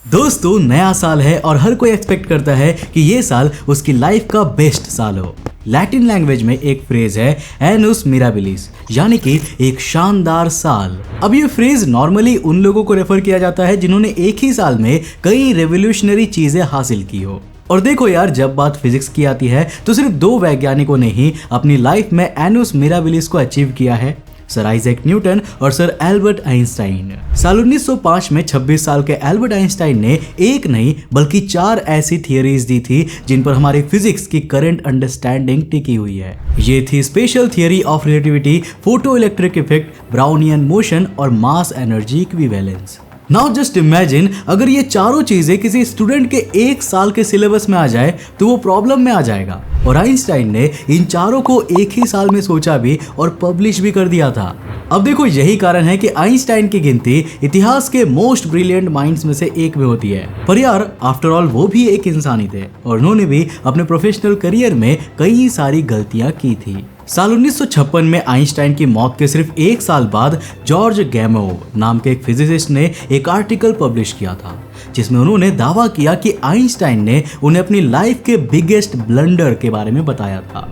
दोस्तों नया साल है और हर कोई एक्सपेक्ट करता है कि ये साल उसकी लाइफ का बेस्ट साल हो। लैटिन लैंग्वेज में एक फ्रेज है एनुस मिराबिलिस, यानी कि एक शानदार साल। अब ये फ्रेज नॉर्मली उन लोगों को रेफर किया जाता है जिन्होंने एक ही साल में कई रेवोल्यूशनरी चीजें हासिल की हो। और देखो यार, जब बात फिजिक्स की आती है तो सिर्फ दो वैज्ञानिकों ने ही अपनी लाइफ में एनुस मिराबिलिस को अचीव किया है, सर आइजैक न्यूटन और सर एल्बर्ट आइंस्टाइन। साल 1905 में 26 साल के एल्बर्ट आइंस्टाइन ने एक नहीं बल्कि 4 ऐसी थियरीज दी थी जिन पर हमारी फिजिक्स की करंट अंडरस्टैंडिंग टिकी हुई है। ये थी special theory of relativity, photo electric effect, Brownian motion और mass energy equivalence. Now just imagine, अगर ये चारों चीजें किसी स्टूडेंट के एक साल के सिलेबस में आ जाए तो वो प्रॉब्लम में आ जाएगा। और आइंस्टाइन ने इन चारों को एक ही साल में सोचा भी और पब्लिश भी कर दिया था। अब देखो, यही कारण है कि आइंस्टाइन की गिनती इतिहास के मोस्ट ब्रिलियंट माइंड्स में से एक में होती है। पर यार, आफ्टर ऑल वो भी एक इंसान ही थे और उन्होंने भी अपने प्रोफेशनल करियर में कई सारी गलतियां की थी। साल 1956 में आइंस्टाइन की मौत के सिर्फ एक साल बाद जॉर्ज गैमोव नाम के एक फिजिसिस्ट ने एक आर्टिकल पब्लिश किया था जिसमें उन्होंने दावा किया कि आइंस्टाइन ने उन्हें अपनी लाइफ के बिगेस्ट ब्लंडर के बारे में बताया था।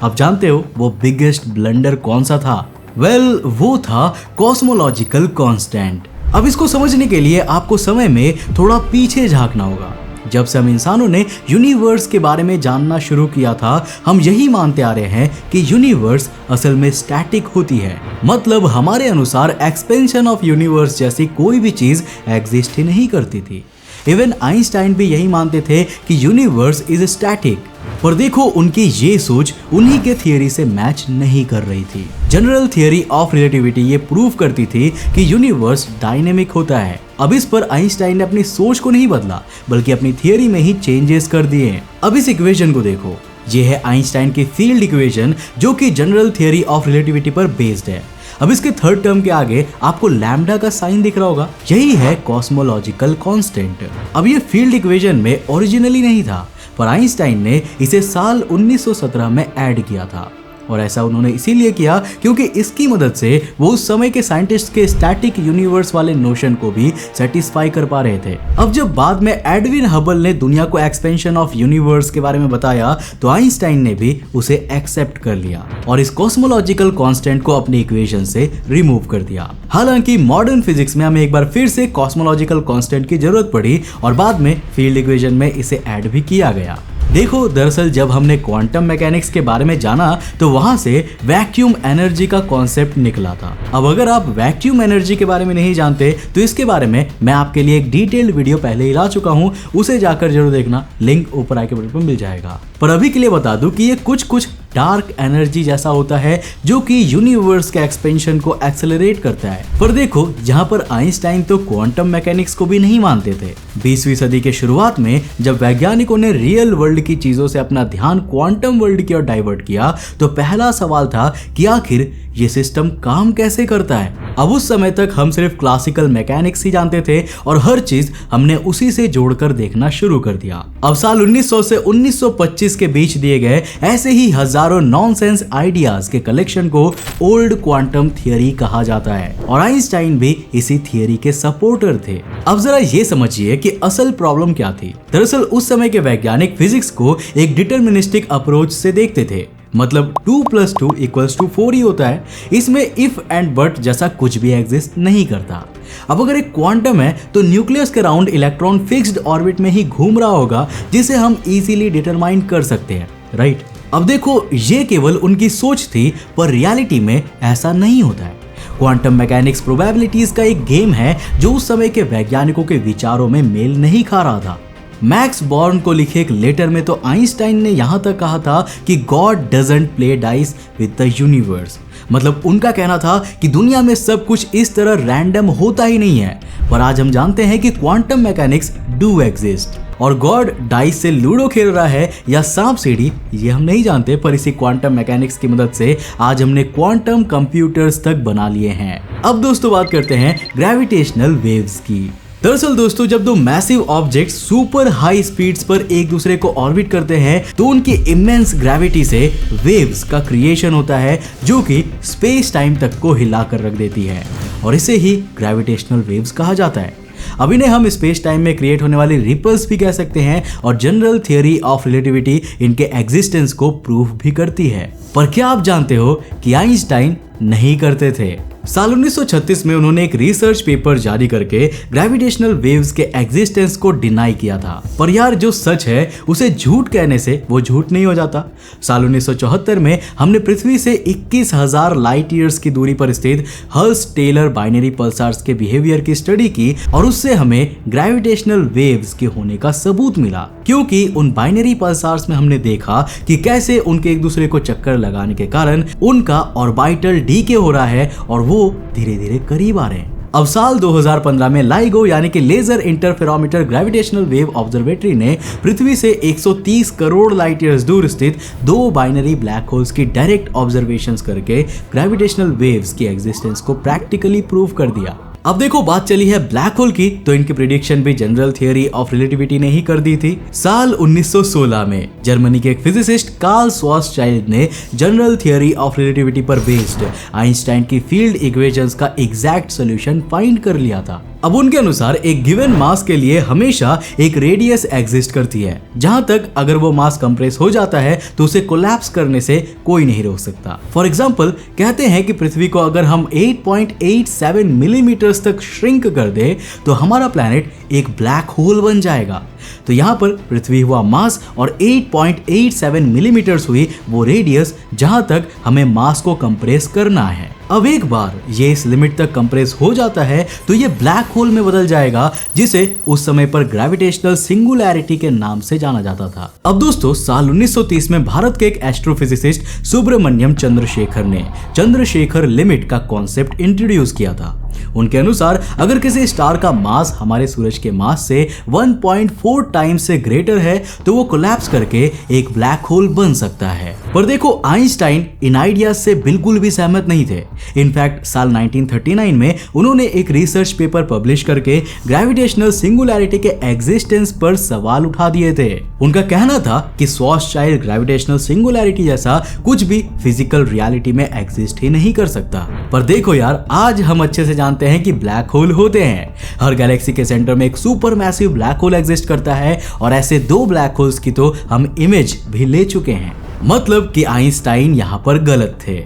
अब जानते हो वो बिगेस्ट ब्लंडर कौन सा था? वेल, वो था कॉस्मोलॉजिकल कांस्टेंट। अब इसको समझने के लिए आपको समय में थोड़ा पीछे झांकना होगा। जब से हम इंसानों ने यूनिवर्स के बारे में जानना शुरू किया था, हम यही मानते आ रहे हैं कि यूनिवर्स असल में स्टैटिक होती है। मतलब हमारे अनुसार एक्सपेंशन ऑफ यूनिवर्स जैसी कोई भी चीज एग्जिस्ट ही नहीं करती थी। इवन आइंस्टाइन भी यही मानते थे कि यूनिवर्स इज स्टैटिक। पर देखो, उनकी ये सोच उन्हीं के थियरी से मैच नहीं कर रही थी। जनरल थियरी ऑफ रिलेटिविटी ये प्रूव करती थी कि यूनिवर्स डायनेमिक होता है। अब इस पर आइंस्टाइन ने अपनी सोच को नहीं बदला बल्कि अपनी थियरी में ही चेंजेस कर दिए। अब इस इक्वेशन को देखो, ये है आइंस्टाइन की फील्ड इक्वेशन जो कि जनरल थियरी ऑफ रिलेटिविटी पर बेस्ड है। अब इसके थर्ड टर्म के आगे आपको लैम्डा का साइन दिख रहा होगा, यही है कॉस्मोलॉजिकल कांस्टेंट। अब ये फील्ड इक्वेशन में ओरिजिनली नहीं था, पर आइंस्टाइन ने इसे साल 1917 में ऐड किया था। और ऐसा उन्होंने इसीलिए किया क्योंकि इसकी मदद से वो उस समय के साइंटिस्ट के स्टैटिक यूनिवर्स वाले नोशन को भी सेटिस्फाई कर पा रहे थे। अब जब बाद में एडविन हबल ने दुनिया को एक्सपेंशन ऑफ यूनिवर्स के बारे में बताया तो आइंस्टाइन ने भी उसे एक्सेप्ट कर लिया और इस कॉस्मोलॉजिकल कांस्टेंट को अपनी इक्वेशन से रिमूव कर दिया। हालांकि मॉडर्न फिजिक्स में हमें एक बार फिर से कॉस्मोलॉजिकल कांस्टेंट की जरूरत पड़ी और बाद में फील्ड इक्वेशन में इसे ऐड भी किया गया। देखो, दरअसल जब हमने क्वांटम मैकेनिक्स के बारे में जाना तो वहां से वैक्यूम एनर्जी का कॉन्सेप्ट निकला था। अब अगर आप वैक्यूम एनर्जी के बारे में नहीं जानते तो इसके बारे में मैं आपके लिए एक डिटेल्ड वीडियो पहले ही ला चुका हूं, उसे जाकर जरूर देखना, लिंक ऊपर आई के बटन पर मिल जाएगा। पर अभी के लिए बता दूं कि ये कुछ डार्क एनर्जी जैसा होता है जो कि यूनिवर्स के एक्सपेंशन को एक्सेलरेट करता है। पर देखो, यहाँ पर आइंस्टाइन तो क्वांटम मैकेनिक्स को भी नहीं मानते थे। 20वीं सदी के शुरुआत में जब वैज्ञानिकों ने रियल वर्ल्ड की चीजों से अपना ध्यान क्वांटम वर्ल्ड की ओर डाइवर्ट किया तो पहला सवाल था कि आखिर ये सिस्टम काम कैसे करता है। अब उस समय तक हम सिर्फ क्लासिकल मैकेनिक्स ही जानते थे और हर चीज हमने उसी से जोड़कर देखना शुरू कर दिया। अब साल 1900 से 1925 के बीच दिए गए ऐसे ही हजारों नॉनसेंस आइडियाज के कलेक्शन को ओल्ड क्वांटम थियरी कहा जाता है और आइंस्टाइन भी इसी थियरी के सपोर्टर थे। अब जरा ये समझिए कि असल प्रॉब्लम क्या थी। दरअसल उस समय के वैज्ञानिक फिजिक्स को एक डिटर्मिनिस्टिक अप्रोच से देखते थे। मतलब 2 + 2 = 4 ही होता है। इसमें इफ एंड बट जैसा कुछ भी एग्जिस्ट नहीं करता। अब अगर एक क्वांटम है तो न्यूक्लियस के राउंड इलेक्ट्रॉन फिक्स्ड ऑर्बिट में ही घूम रहा होगा जिसे हम इजीली डिटरमाइन कर सकते हैं, राइट? अब देखो, ये केवल उनकी सोच थी, पर रियलिटी में ऐसा नहीं होता है। क्वांटम मैकेनिक्स प्रोबेबिलिटीज का एक गेम है जो उस समय के वैज्ञानिकों के विचारों में मेल नहीं खा रहा था। मैक्स बॉर्न को लिखे एक लेटर में तो आइंस्टाइन ने यहां तक कहा था कि God doesn't play dice with the universe. मतलब उनका कहना था कि दुनिया में सब कुछ इस तरह रैंडम होता ही नहीं है। पर आज हम जानते हैं कि क्वांटम मैकेनिक्स डू एग्जिस्ट और गॉड डाइस से लूडो खेल रहा है या सांप सीढ़ी, ये हम नहीं जानते। पर इसी क्वांटम मैकेनिक्स की मदद से आज हमने क्वांटम कंप्यूटर्स तक बना लिए हैं। अब दोस्तों बात करते हैं ग्रेविटेशनल वेव्स की। दरअसल दोस्तों, जब दो massive object super high speeds पर एक दूसरे को ऑर्बिट करते हैं तो उनकी इमेंस ग्रेविटी से वेव्स का क्रिएशन होता है जो कि स्पेस टाइम तक को हिलाकर रख देती है और इसे ही ग्रेविटेशनल वेव्स कहा जाता है। अब इन्हें हम स्पेस टाइम में क्रिएट होने वाली रिपल्स भी कह सकते हैं और जनरल थियरी ऑफ रिलेटिविटी इनके एग्जिस्टेंस को प्रूफ भी करती है। पर क्या आप जानते हो कि आइंस्टाइन नहीं करते थे? साल 1936 में उन्होंने एक रिसर्च पेपर जारी करके ग्रेविटेशनल वेव्स के एग्जिस्टेंस को डिनाई किया था। पर यार जो सच है उसे झूठ कहने से वो झूठ नहीं हो जाता। साल 1974 में हमने पृथ्वी से 21,000 लाइट ईयर्स की दूरी पर स्थित हर्ट्ज-टेलर बाइनरी पल्सार्स के बिहेवियर की स्टडी की और उससे हमें ग्रेविटेशनल वेव्स के होने का सबूत मिला, क्योंकि उन बाइनरी पल्सार्स में हमने देखा कि कैसे उनके एक दूसरे को चक्कर लगाने के कारण उनका ऑर्बिटल डीके हो रहा है और वो धीरे धीरे करीब आ रहे हैं। अब साल 2015 में लाइगो यानी कि laser interferometer gravitational wave observatory ने पृथ्वी से 130 करोड़ लाइट ईयर्स दूर स्थित 2 बाइनरी ब्लैक होल्स की डायरेक्ट ऑब्जर्वेशंस करके ग्रेविटेशनल वेव्स की एग्जिस्टेंस को प्रैक्टिकली प्रूव कर दिया। अब देखो बात चली है ब्लैक होल की, तो इनकी प्रेडिक्शन भी जनरल थियरी ऑफ रिलेटिविटी ने ही कर दी थी। साल 1916 में जर्मनी के एक फिजिसिस्ट कार्ल श्वार्ज़शाइल्ड ने जनरल थियरी ऑफ रिलेटिविटी पर बेस्ड आइंस्टाइन की फील्ड इक्वेशंस का एग्जैक्ट सॉल्यूशन फाइंड कर लिया था। अब उनके अनुसार एक गिवन मास के लिए हमेशा एक रेडियस एग्जिस्ट करती है, जहां तक अगर वो मास कंप्रेस हो जाता है तो उसे कोलैप्स करने से कोई नहीं रोक सकता। फॉर एग्जांपल कहते हैं कि पृथ्वी को अगर हम 8.87 मिलीमीटर तक श्रिंक कर दे तो हमारा प्लैनेट एक ब्लैक होल बन जाएगा। तो यहाँ पर पृथ्वी हुआ मास और 8.87 मिलीमीटर्स हुई वो रेडियस जहां तक हमें मास को कंप्रेस करना है। अब एक बार ये इस लिमिट तक कंप्रेस हो जाता है तो ये ब्लैक होल में बदल जाएगा, जिसे उस समय पर ग्रेविटेशनल सिंगुलैरिटी के नाम से जाना जाता था। अब दोस्तों साल 1930 में भारत के एक एस्ट्रोफिजिसिस्ट सुब्रमण्यम चंद्रशेखर ने चंद्रशेखर लिमिट का कॉन्सेप्ट इंट्रोड्यूस किया था। उनके अनुसार अगर किसी स्टार का मास हमारे सूरज के मास से 1.4 टाइम्स से ग्रेटर है तो वो कोलैप्स करके एक ब्लैक होल बन सकता है। पर देखो आइंस्टाइन इन आइडियाज से बिल्कुल भी सहमत नहीं थे। इनफैक्ट साल 1939 में उन्होंने एक रिसर्च पेपर पब्लिश करके ग्रेविटेशनल सिंगुलैरिटी के एग्जिस्टेंस पर सवाल उठा दिए थे। उनका कहना था कि श्वार्ज़शाइल्ड ग्रेविटेशनल सिंगुलैरिटी जैसा कुछ भी फिजिकल रियलिटी में एग्जिस्ट ही नहीं कर सकता। पर देखो यार आज हम अच्छे से जानते हैं कि ब्लैक होल होते हैं। हर गैलेक्सी के सेंटर में एक super massive black hole exist करता है और ऐसे 2 ब्लैक होल्स की तो हम इमेज भी ले चुके हैं। मतलब कि आइंस्टाइन यहाँ पर गलत थे।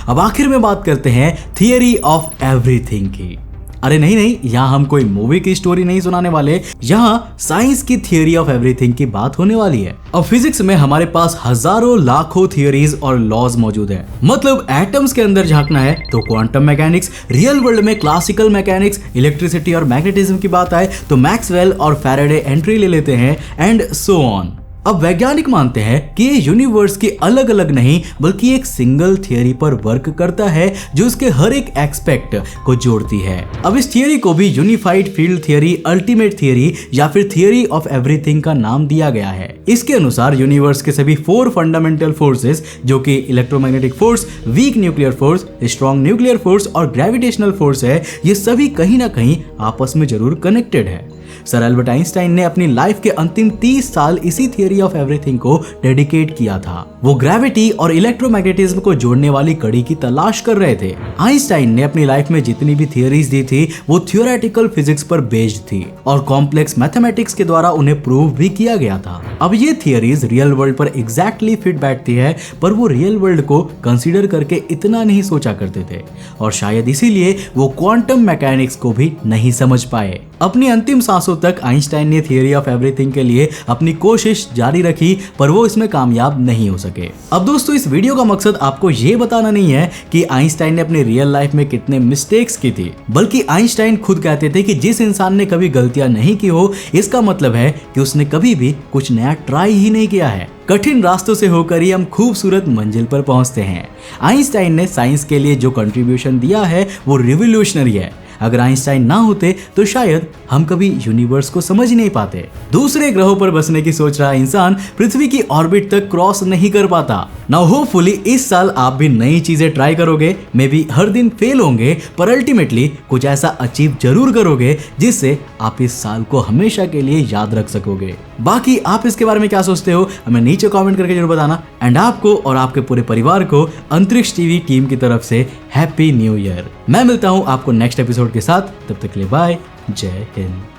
अब आखिर में बात करते हैं थियरी ऑफ एवरीथिंग की। अरे नहीं, यहाँ हम कोई मूवी की स्टोरी नहीं सुनाने वाले, यहाँ साइंस की थियरी ऑफ एवरीथिंग की बात होने वाली है। अब फिजिक्स में हमारे पास हजारों लाखों थियरीज और लॉज मौजूद है। मतलब एटम्स के अंदर झांकना है तो क्वांटम मैकेनिक्स, रियल वर्ल्ड में क्लासिकल मैकेनिक्स, इलेक्ट्रिसिटी और मैग्नेटिज्म की बात आए तो मैक्सवेल और फैराडे एंट्री ले लेते हैं एंड सो ऑन। अब वैज्ञानिक मानते हैं कि ये यूनिवर्स की अलग अलग नहीं बल्कि एक सिंगल थियरी पर वर्क करता है जो उसके हर एक एस्पेक्ट को जोड़ती है। अब इस थियरी को भी unified field theory, ultimate theory या फिर थियरी ऑफ एवरीथिंग का नाम दिया गया है। इसके अनुसार यूनिवर्स के सभी 4 फंडामेंटल फोर्सेस जो कि electromagnetic force, weak nuclear force, strong nuclear force और ग्रेविटेशनल फोर्स है, ये सभी कहीं ना कहीं आपस में जरूर कनेक्टेड है। सर एल्बर्ट आइंस्टाइन ने अपनी लाइफ के अंतिम 30 साल इसी थियरी ऑफ एवरीथिंग को डेडिकेट किया था। वो ग्रेविटी और इलेक्ट्रोमैग्नेटिज्म को जोड़ने वाली कड़ी की तलाश कर रहे थे। आइंस्टाइन ने अपनी लाइफ में जितनी भी थियरीज दी थी वो थियोरेटिकल फिजिक्स पर बेस्ड थी और कॉम्प्लेक्स मैथमेटिक्स के द्वारा उन्हें प्रूव भी किया गया था। अब ये थियरीज रियल वर्ल्ड पर एग्जैक्टली फिट बैठती है, पर वो रियल वर्ल्ड को कंसीडर करके इतना नहीं सोचा करते थे और शायद इसीलिए वो क्वांटम मैकेनिक्स को भी नहीं समझ पाए। अपनी अंतिम सांसों तक आइंस्टाइन ने थियरी ऑफ एवरीथिंग के लिए अपनी कोशिश जारी रखी, पर वो इसमें कामयाब नहीं हो सके। अब दोस्तों इस वीडियो का मकसद आपको ये बताना नहीं है कि आइंस्टाइन ने अपनी रियल लाइफ में कितने मिस्टेक्स की थी, बल्कि आइंस्टाइन खुद कहते थे कि जिस इंसान ने कभी गलतियां नहीं की हो इसका मतलब है कि उसने कभी भी कुछ नया ट्राई ही नहीं किया है। कठिन रास्तों से होकर ही हम खूबसूरत मंजिल पर पहुंचते हैं। आइंस्टाइन ने साइंस के लिए जो कंट्रीब्यूशन दिया है वो रिवोल्यूशनरी है। अगर आइंस्टाइन ना होते तो शायद हम कभी यूनिवर्स को समझ ही नहीं पाते। दूसरे ग्रहों पर बसने की सोच रहा इंसान पृथ्वी की ऑर्बिट तक क्रॉस नहीं कर पाता। नाउ होपफुली इस साल आप भी नई चीजें ट्राई करोगे, मे बी हर दिन फेल होंगे पर अल्टीमेटली कुछ ऐसा अचीव जरूर करोगे जिससे आप इस साल को हमेशा के लिए याद रख सकोगे। बाकी आप इसके बारे में क्या सोचते हो हमें नीचे कमेंट करके जरूर बताना। एंड आपको और आपके पूरे परिवार को अंतरिक्ष टीवी टीम की तरफ से हैप्पी न्यू ईयर। मैं मिलता हूं आपको नेक्स्ट एपिसोड के साथ, तब तक के लिए बाय, जय हिंद।